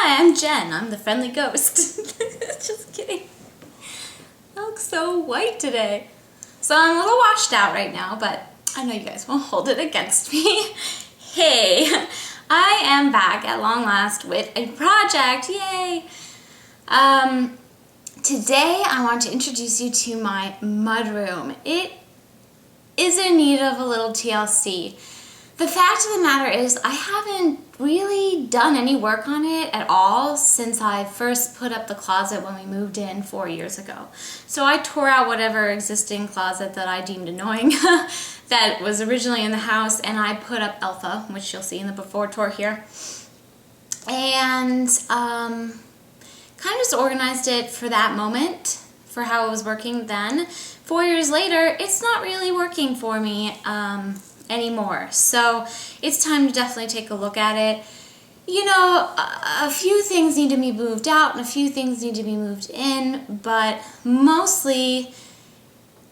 Hi, I'm Jen. I'm the friendly ghost. Just kidding. I look so white today. So I'm a little washed out right now, but I know you guys won't hold it against me. Hey, I am back at long last with a project. Yay! Today I want to introduce you to my mudroom. It is in need of a little TLC. The fact of the matter is I haven't really done any work on it at all since I first put up the closet when we moved in 4 years ago. So I tore out whatever existing closet that I deemed annoying that was originally in the house, and I put up Alpha, which you'll see in the before tour here. And kind of just organized it for that moment, for how it was working then. 4 years later, it's not really working for me anymore. So it's time to definitely take a look at it. You know, a few things need to be moved out and a few things need to be moved in, but mostly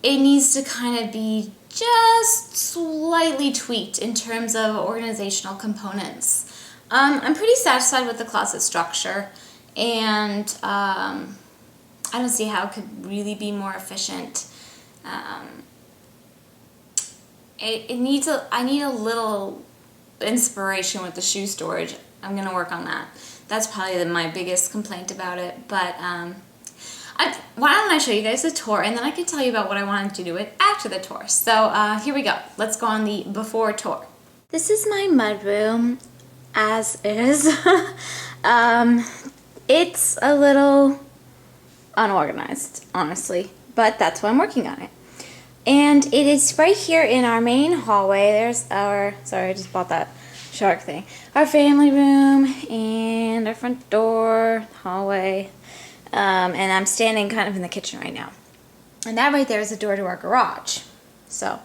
it needs to kind of be just slightly tweaked in terms of organizational components. I'm pretty satisfied with the closet structure, and I don't see how it could really be more efficient. I need a little inspiration with the shoe storage. I'm gonna work on that. That's probably my biggest complaint about it. But why don't I show you guys the tour, and then I can tell you about what I wanted to do with after the tour. So here we go. Let's go on the before tour. This is my mudroom, as is. It's a little unorganized, honestly, but that's why I'm working on it. And it is right here in our main hallway. There's our, sorry, I just bought that shark thing. Our family room and our front door, hallway. And I'm standing kind of in the kitchen right now. And that right there is the door to our garage. So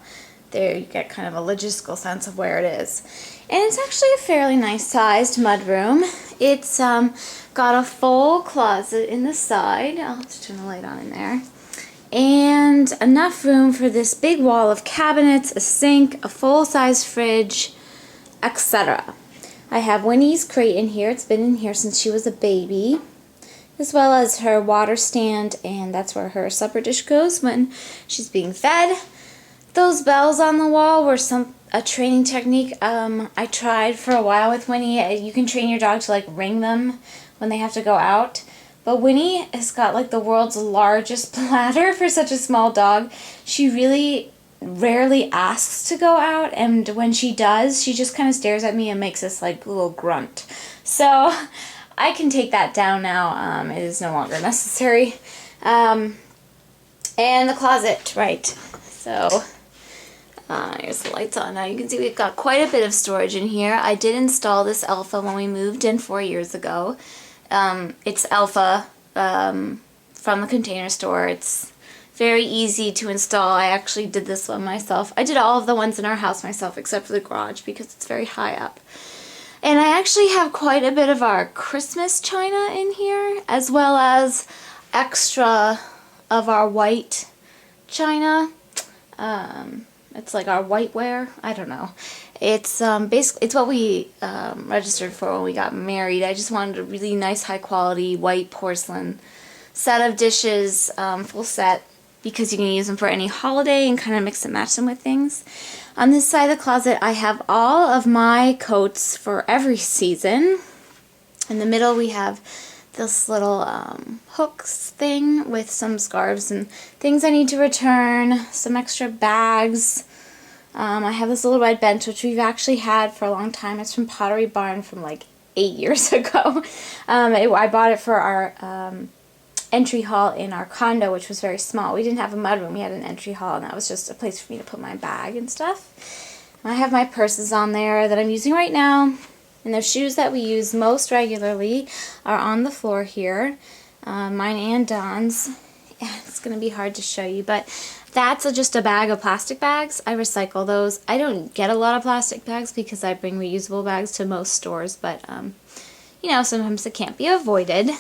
there you get kind of a logistical sense of where it is. And it's actually a fairly nice sized mudroom. It's got a full closet in the side. I'll have to turn the light on in there. And enough room for this big wall of cabinets, a sink, a full-size fridge, etc. I have Winnie's crate in here. It's been in here since she was a baby, as well as her water stand, and that's where her supper dish goes when she's being fed. Those bells on the wall were a training technique I tried for a while with Winnie. You can train your dog to like ring them when they have to go out. But Winnie has got like the world's largest bladder for such a small dog. She really rarely asks to go out, and when she does, she just kind of stares at me and makes this like little grunt. So I can take that down now. It is no longer necessary. And the closet, right. So here's the lights on now. You can see we've got quite a bit of storage in here. I did install this Alpha when we moved in 4 years ago. It's Alpha from the Container Store. It's very easy to install. I actually did this one myself. I did all of the ones in our house myself except for the garage because it's very high up. And I actually have quite a bit of our Christmas china in here, as well as extra of our white china. It's like our whiteware. I don't know. It's basically, it's what we registered for when we got married. I just wanted a really nice, high quality white porcelain set of dishes, full set, because you can use them for any holiday and kind of mix and match them with things. On this side of the closet, I have all of my coats for every season. In the middle, we have this little hooks thing with some scarves and things I need to return, some extra bags. I have this little red bench, which we've actually had for a long time. It's from Pottery Barn from like 8 years ago. I bought it for our entry hall in our condo, which was very small. We didn't have a mudroom. We had an entry hall, and that was just a place for me to put my bag and stuff. I have my purses on there that I'm using right now. And the shoes that we use most regularly are on the floor here. Mine and Don's. It's going to be hard to show you, but that's just a bag of plastic bags. I recycle those. I don't get a lot of plastic bags because I bring reusable bags to most stores, but you know, sometimes it can't be avoided.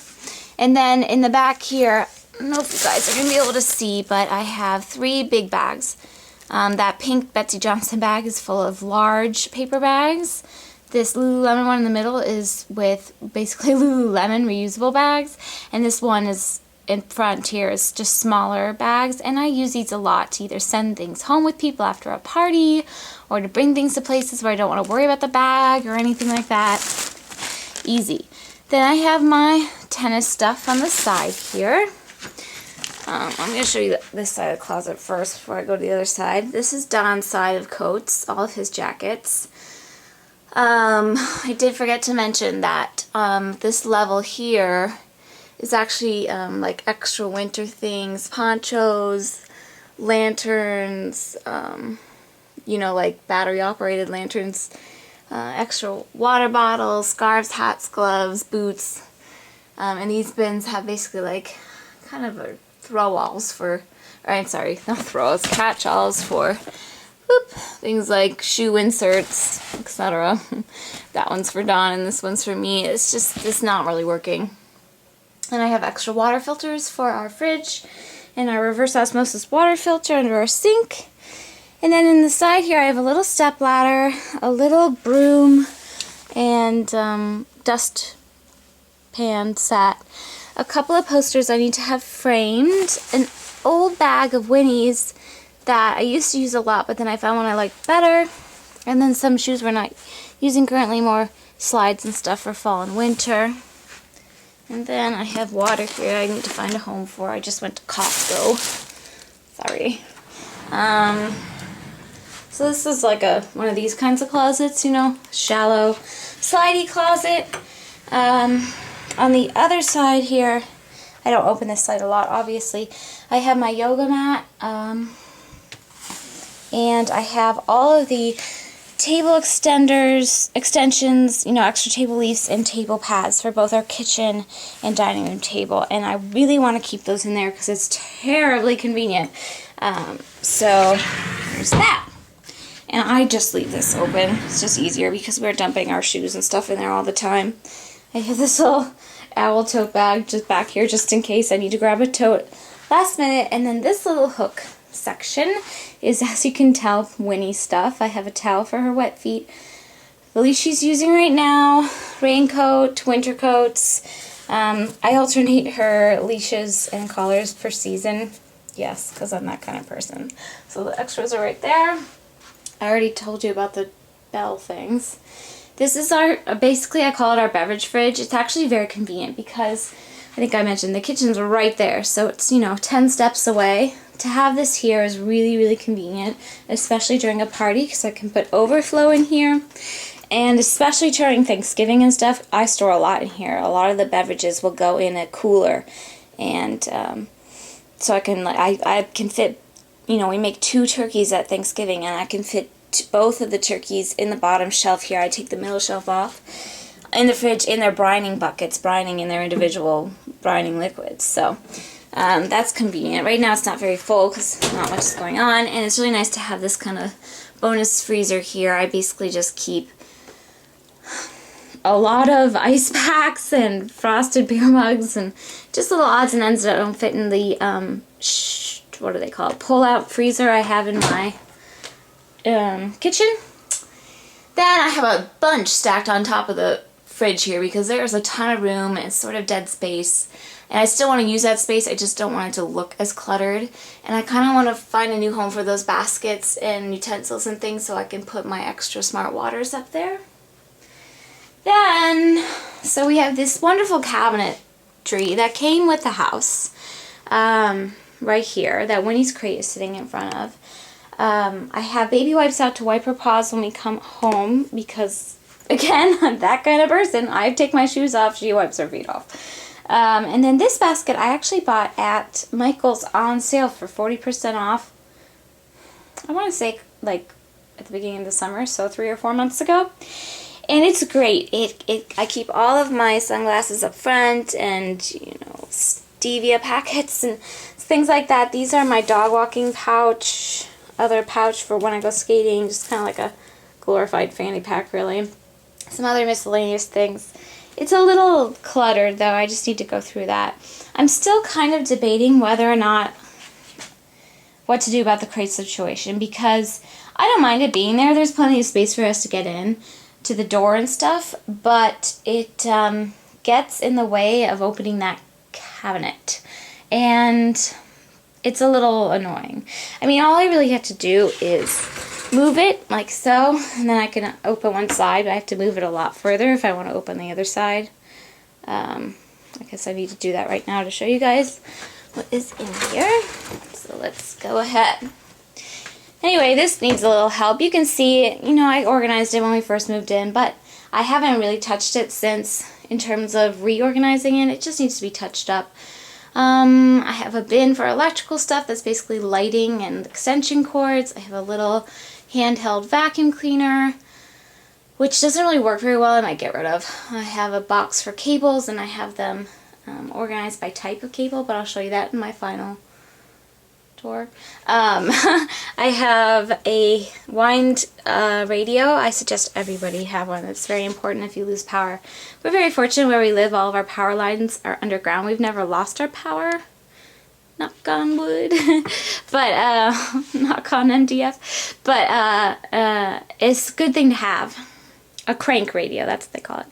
And then in the back here, I don't know if you guys are going to be able to see, but I have 3 big bags. That pink Betsy Johnson bag is full of large paper bags. This Lululemon one in the middle is with basically Lululemon reusable bags, and this one is in front here is just smaller bags, and I use these a lot to either send things home with people after a party or to bring things to places where I don't want to worry about the bag or anything like that. Easy. Then I have my tennis stuff on the side here. I'm going to show you this side of the closet first before I go to the other side. This is Don's side of coats, all of his jackets. I did forget to mention that this level here is actually like extra winter things, ponchos, lanterns, you know, like battery operated lanterns, extra water bottles, scarves, hats, gloves, boots, and these bins have basically like kind of a throw-alls for, or I'm sorry, not throw-alls, catch-alls for things like shoe inserts, etc. That one's for Dawn and this one's for me. It's not really working. And I have extra water filters for our fridge and our reverse osmosis water filter under our sink. And then in the side here I have a little step ladder, a little broom, and dust pan set. A couple of posters I need to have framed, an old bag of Winnie's that I used to use a lot, but then I found one I liked better, and then some shoes we're not using currently, more slides and stuff for fall and winter. And then I have water here I need to find a home for. I just went to Costco. Sorry. So this is like one of these kinds of closets, you know, shallow, slidey closet. On the other side here, I don't open this side a lot, obviously. I have my yoga mat, and I have all of the table extensions, you know, extra table leaves and table pads for both our kitchen and dining room table. And I really want to keep those in there because it's terribly convenient. So there's that. And I just leave this open. It's just easier because we're dumping our shoes and stuff in there all the time. I have this little owl tote bag just back here just in case I need to grab a tote last minute. And then this little hook section is, as you can tell, Winnie stuff. I have a towel for her wet feet, the leash she's using right now, raincoat, winter coats. I alternate her leashes and collars per season. Yes, because I'm that kind of person. So the extras are right there. I already told you about the bell things. This is our, basically I call it our beverage fridge. It's actually very convenient because I think I mentioned the kitchen's right there. So it's, you know, 10 steps away. To have this here is really, really convenient, especially during a party because I can put overflow in here. And especially during Thanksgiving and stuff, I store a lot in here. A lot of the beverages will go in a cooler. And so I can fit, you know, we make 2 turkeys at Thanksgiving and I can fit both of the turkeys in the bottom shelf here. I take the middle shelf off in the fridge in their brining buckets, brining in their individual brining liquids. So that's convenient. Right now it's not very full because not much is going on, and it's really nice to have this kind of bonus freezer here. I basically just keep a lot of ice packs and frosted beer mugs and just little odds and ends that don't fit in the what do they call it, pull-out freezer I have in my kitchen. Then I have a bunch stacked on top of the fridge here because there's a ton of room and it's sort of dead space. And I still want to use that space, I just don't want it to look as cluttered. And I kind of want to find a new home for those baskets and utensils and things so I can put my extra smart waters up there. Then, so we have this wonderful cabinetry that came with the house, right here, that Winnie's crate is sitting in front of. I have baby wipes out to wipe her paws when we come home because, again, I'm that kind of person. I take my shoes off, she wipes her feet off. And then this basket I actually bought at Michael's on sale for 40% off. I want to say like at the beginning of the summer, so 3 or 4 months ago. And it's great. I keep all of my sunglasses up front and, you know, stevia packets and things like that. These are my dog walking pouch, other pouch for when I go skating, just kind of like a glorified fanny pack really. Some other miscellaneous things. It's a little cluttered though, I just need to go through that. I'm still kind of debating whether or not what to do about the crate situation because I don't mind it being there. There's plenty of space for us to get in to the door and stuff, but it gets in the way of opening that cabinet, and it's a little annoying. I mean, all I really have to do is move it like so, and then I can open one side, but I have to move it a lot further if I want to open the other side. I guess I need to do that right now to show you guys what is in here. So let's go ahead. Anyway, this needs a little help. You can see, you know, I organized it when we first moved in, but I haven't really touched it since in terms of reorganizing it. It just needs to be touched up. I have a bin for electrical stuff that's basically lighting and extension cords. I have a little handheld vacuum cleaner, which doesn't really work very well. I might get rid of. I have a box for cables, and I have them organized by type of cable, but I'll show you that in my final tour. I have a wind radio. I suggest everybody have one. It's very important if you lose power. We're very fortunate where we live. All of our power lines are underground. We've never lost our power. Knock on wood. But, knock on MDF. But, it's a good thing to have. A crank radio, that's what they call it.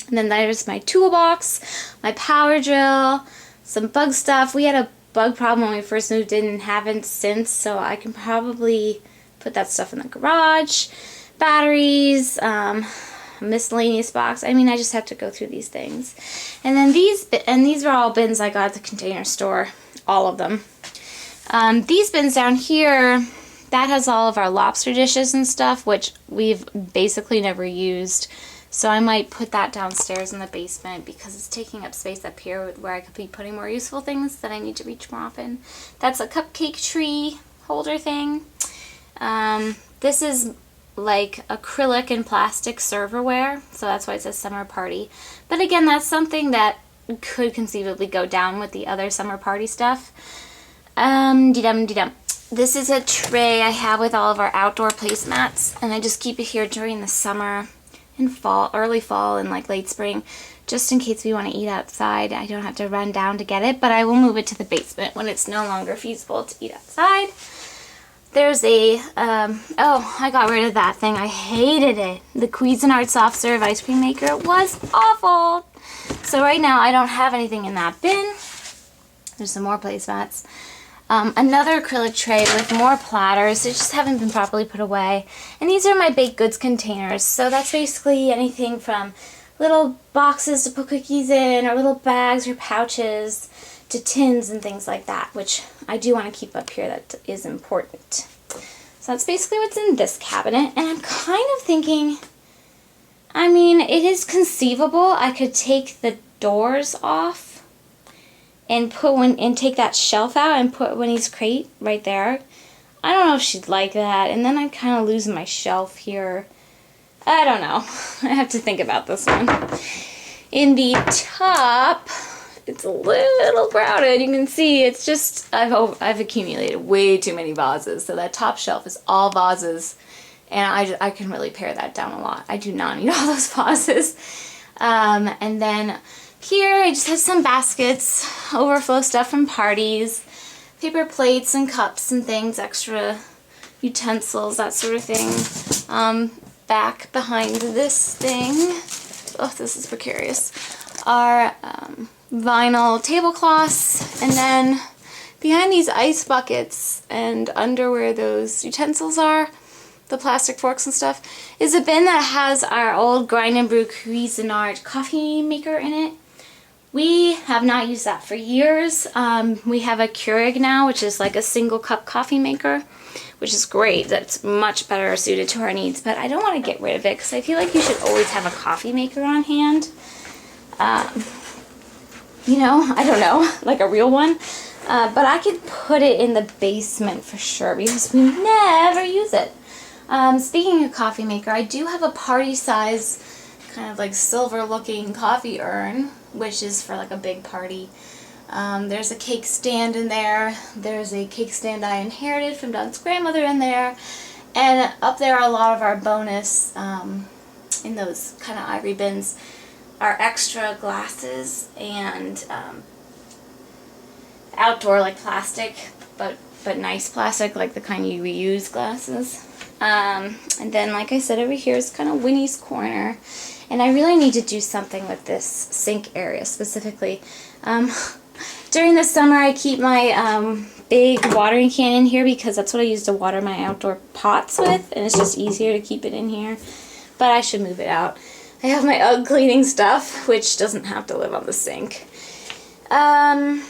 And then there's my toolbox, my power drill, some bug stuff. We had a bug problem when we first moved in and haven't since, so I can probably put that stuff in the garage. Batteries, miscellaneous box. I mean, I just have to go through these things. And then these are all bins I got at the Container Store, all of them. These bins down here, that has all of our lobster dishes and stuff, which we've basically never used. So I might put that downstairs in the basement because it's taking up space up here where I could be putting more useful things that I need to reach more often. That's a cupcake tree holder thing. This is like acrylic and plastic serverware, so that's why it says summer party. But again, that's something that could conceivably go down with the other summer party stuff. This is a tray I have with all of our outdoor placemats, and I just keep it here during the summer and fall, early fall and like late spring, just in case we want to eat outside. I don't have to run down to get it, but I will move it to the basement when it's no longer feasible to eat outside. There's a, oh, I got rid of that thing. I hated it. The Cuisinart soft serve ice cream maker was awful. So right now I don't have anything in that bin. There's some more placemats. Another acrylic tray with more platters. They just haven't been properly put away. And these are my baked goods containers. So that's basically anything from little boxes to put cookies in, or little bags or pouches, to tins and things like that, which I do want to keep up here. That is important. So that's basically what's in this cabinet. And I'm kind of thinking, I mean, it is conceivable I could take the doors off and put one and take that shelf out and put Winnie's crate right there. I don't know if she'd like that, and then I'd kind of lose my shelf here. I don't know. I have to think about this one. In the top, it's a little crowded. You can see it's just I've accumulated way too many vases, so that top shelf is all vases, and I can really pare that down a lot. I do not need all those vases. And then here I just have some baskets, overflow stuff from parties, paper plates and cups and things, extra utensils, that sort of thing. Back behind this thing, oh, this is precarious, are vinyl tablecloths, and then behind these ice buckets and under where those utensils are, the plastic forks and stuff, is a bin that has our old grind and brew Cuisinart coffee maker in it. We have not used that for years. We have a Keurig now, which is like a single cup coffee maker, which is great. That's much better suited to our needs, but I don't want to get rid of it because I feel like you should always have a coffee maker on hand. You know, I don't know, like a real one. But I could put it in the basement for sure because we never use it. Speaking of coffee maker, I do have a party size kind of like silver looking coffee urn, which is for like a big party. There's a cake stand in there. There's a cake stand I inherited from Don's grandmother in there. And up there are a lot of our bonus, in those kind of ivory bins, our extra glasses and outdoor like plastic, but nice plastic, like the kind you reuse glasses. And then, like I said, over here is kind of Winnie's corner. And I really need to do something with this sink area specifically. During the summer, I keep my big watering can in here because that's what I use to water my outdoor pots with, and it's just easier to keep it in here. But I should move it out. I have my UGG cleaning stuff, which doesn't have to live on the sink. Below,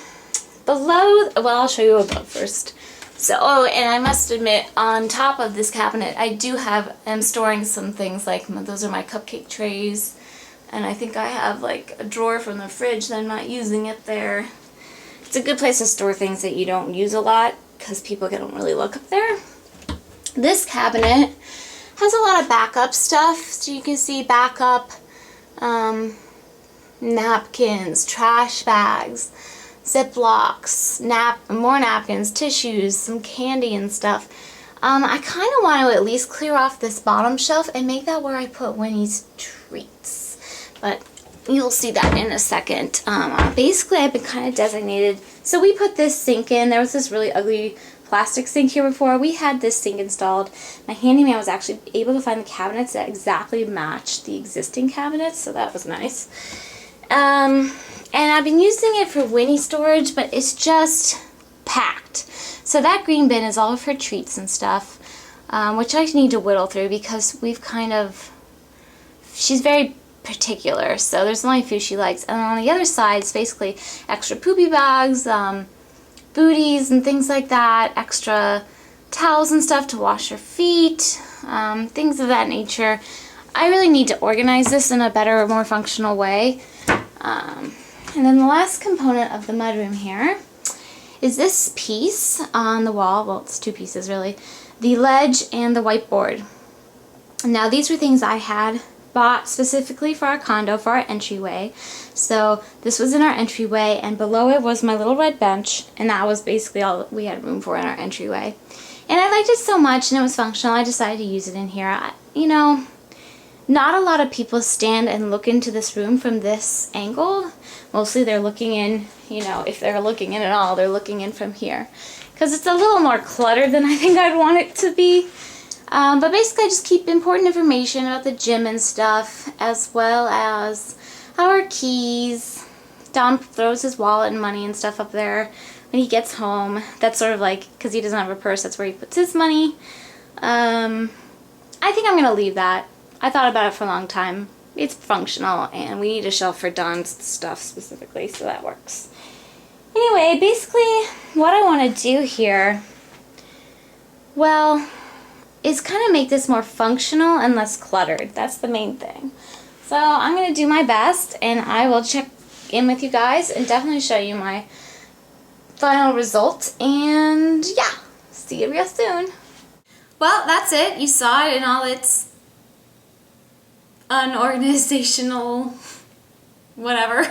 well, I'll show you above first. So, oh, and I must admit, on top of this cabinet, I do have, I'm storing some things, like, those are my cupcake trays, and I think I have, like, a drawer from the fridge that I'm not using it there. It's a good place to store things that you don't use a lot, because people don't really look up there. This cabinet has a lot of backup stuff, so you can see backup napkins, trash bags, Ziplocs, more napkins, tissues, some candy and stuff. I kind of want to at least clear off this bottom shelf and make that where I put Winnie's treats. But you'll see that in a second. Basically, I've been kind of designated. So we put this sink in. There was this really ugly plastic sink here before. We had this sink installed. My handyman was actually able to find the cabinets that exactly matched the existing cabinets, so that was nice. And I've been using it for Winnie storage, but it's just packed. So that green bin is all of her treats and stuff, which I need to whittle through because she's very particular, so there's only a few she likes. And on the other side, it's basically extra poopy bags, booties and things like that, extra towels and stuff to wash her feet, things of that nature. I really need to organize this in a better, more functional way. And then the last component of the mudroom here is this piece on the wall. Well, it's two pieces really. The ledge and the whiteboard. Now these were things I had bought specifically for our condo, for our entryway. So this was in our entryway, and below it was my little red bench, and that was basically all we had room for in our entryway. And I liked it so much and it was functional, I decided to use it in here. You know, not a lot of people stand and look into this room from this angle. Mostly they're looking in, you know, if they're looking in at all, they're looking in from here. Because it's a little more cluttered than I think I'd want it to be. But basically I just keep important information about the gym and stuff, as well as our keys. Dom throws his wallet and money and stuff up there when he gets home. That's sort of like, because he doesn't have a purse, that's where he puts his money. I think I'm going to leave that. I thought about it for a long time. It's functional, and we need a shelf for Don's stuff specifically, so that works. Anyway, basically what I want to do here, well, is kind of make this more functional and less cluttered. That's the main thing. So I'm going to do my best, and I will check in with you guys and definitely show you my final result. And yeah, see you real soon. Well, that's it. You saw it in all its unorganizational whatever.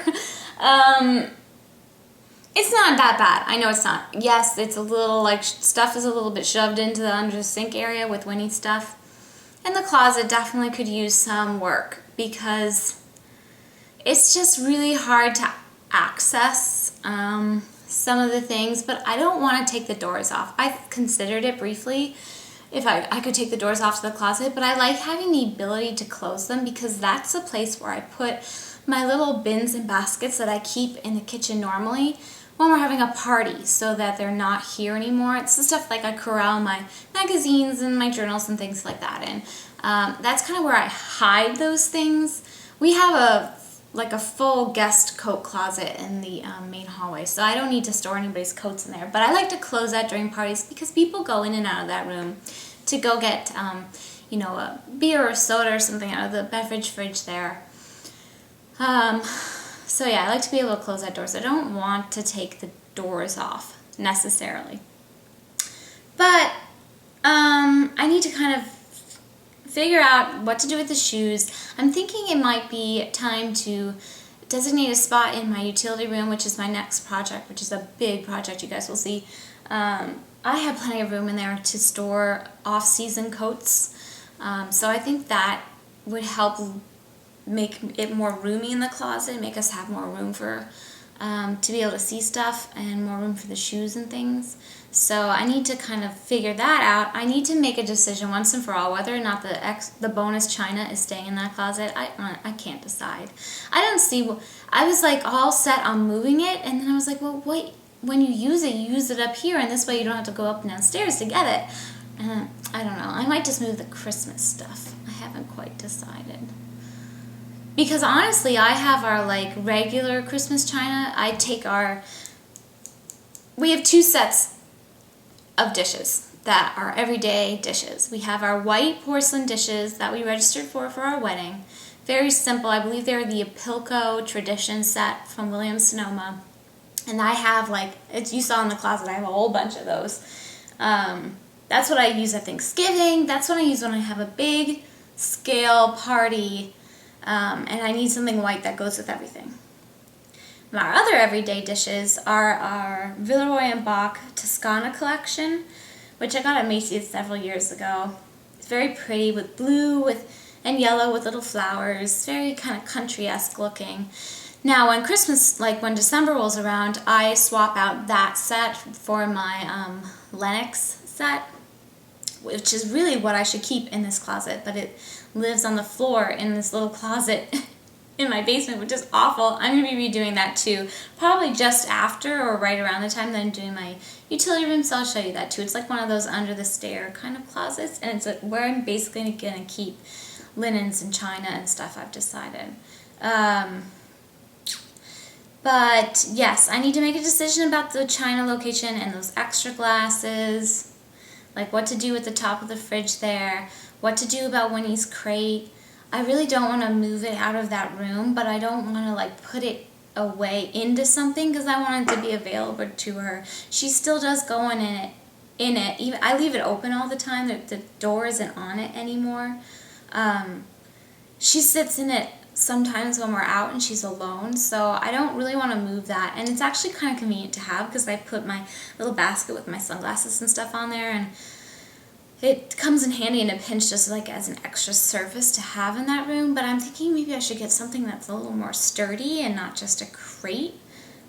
It's not that bad. I know it's not. Yes, it's a little, like, stuff is a little bit shoved into the under the sink area with Winnie's stuff. And the closet definitely could use some work because it's just really hard to access some of the things, but I don't want to take the doors off. I've considered it briefly if I could take the doors off to the closet, but I like having the ability to close them because that's the place where I put my little bins and baskets that I keep in the kitchen normally when we're having a party, so that they're not here anymore. It's the stuff like I corral my magazines and my journals and things like that in. That's kind of where I hide those things. We have a full guest coat closet in the main hallway, so I don't need to store anybody's coats in there. But I like to close that during parties because people go in and out of that room to go get, you know, a beer or soda or something out of the beverage fridge there. So yeah, I like to be able to close that door, so I don't want to take the doors off necessarily. But I need to kind of figure out what to do with the shoes. I'm thinking it might be time to designate a spot in my utility room, which is my next project, which is a big project you guys will see. I have plenty of room in there to store off-season coats, so I think that would help make it more roomy in the closet, make us have more room for to be able to see stuff and more room for the shoes and things. So I need to kind of figure that out. I need to make a decision once and for all whether or not the bonus china is staying in that closet. I can't decide. I don't see. I was like all set on moving it, and then I was like, well, wait. When you use it up here, and this way you don't have to go up and downstairs to get it. I don't know. I might just move the Christmas stuff. I haven't quite decided. Because honestly, I have our like regular Christmas china. We have 2 sets of dishes that are everyday dishes. We have our white porcelain dishes that we registered for our wedding. Very simple. I believe they're the Apilco Tradition set from Williams-Sonoma. And I have, like, you saw in the closet, I have a whole bunch of those. That's what I use at Thanksgiving. That's what I use when I have a big scale party. And I need something white that goes with everything. Our other everyday dishes are our Villeroy and Boch Toscana collection, which I got at Macy's several years ago. It's very pretty with blue and yellow with little flowers. Very kind of country-esque looking. Now, when December rolls around, I swap out that set for my Lenox set, which is really what I should keep in this closet, but it lives on the floor in this little closet in my basement, which is awful. I'm going to be redoing that too, probably just after or right around the time that I'm doing my utility room, so I'll show you that too. It's like one of those under the stair kind of closets, and it's where I'm basically going to keep linens and china and stuff, I've decided. But yes, I need to make a decision about the china location and those extra glasses, like what to do with the top of the fridge there, what to do about Winnie's crate. I really don't want to move it out of that room, but I don't want to like put it away into something because I want it to be available to her. She still does go in it. Even I leave it open all the time. The door isn't on it anymore. She sits in it sometimes when we're out and she's alone, so I don't really want to move that. And it's actually kind of convenient to have because I put my little basket with my sunglasses and stuff on there, and it comes in handy in a pinch just like as an extra surface to have in that room. But I'm thinking maybe I should get something that's a little more sturdy and not just a crate.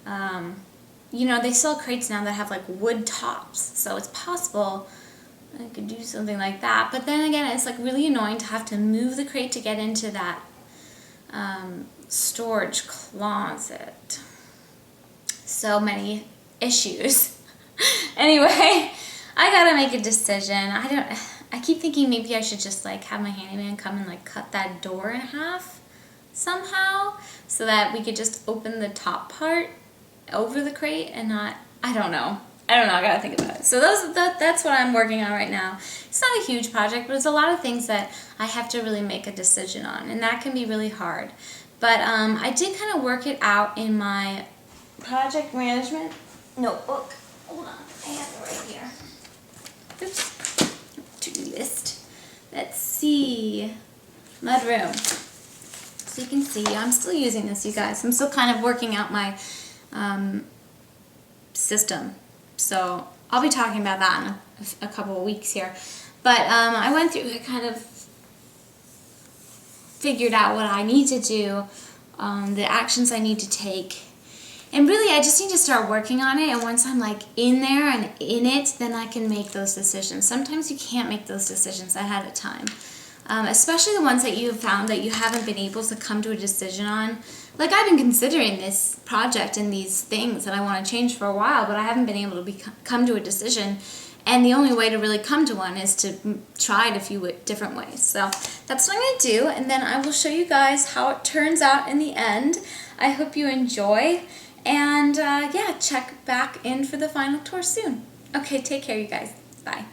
You know, they sell crates now that have like wood tops, so it's possible I could do something like that. But then again, it's like really annoying to have to move the crate to get into that storage closet. So many issues. Anyway, I gotta make a decision. I keep thinking maybe I should just like have my handyman come and like cut that door in half somehow so that we could just open the top part over the crate and not, I don't know, I gotta think about it. So that's what I'm working on right now. It's not a huge project, but it's a lot of things that I have to really make a decision on, and that can be really hard. But I did kind of work it out in my project management notebook. Hold on, I have it right here. Oops, to-do list. Let's see, Mudroom. So you can see, I'm still using this, you guys. I'm still kind of working out my system. So I'll be talking about that in a couple of weeks here. But I went through, I kind of figured out what I need to do, the actions I need to take. And really, I just need to start working on it. And once I'm like in there and in it, then I can make those decisions. Sometimes you can't make those decisions ahead of time. Especially the ones that you have found that you haven't been able to come to a decision on. Like I've been considering this project and these things that I want to change for a while, but I haven't been able to come to a decision. And the only way to really come to one is to try it a few different ways. So that's what I'm going to do, and then I will show you guys how it turns out in the end. I hope you enjoy, and yeah, check back in for the final tour soon. Okay, take care, you guys. Bye.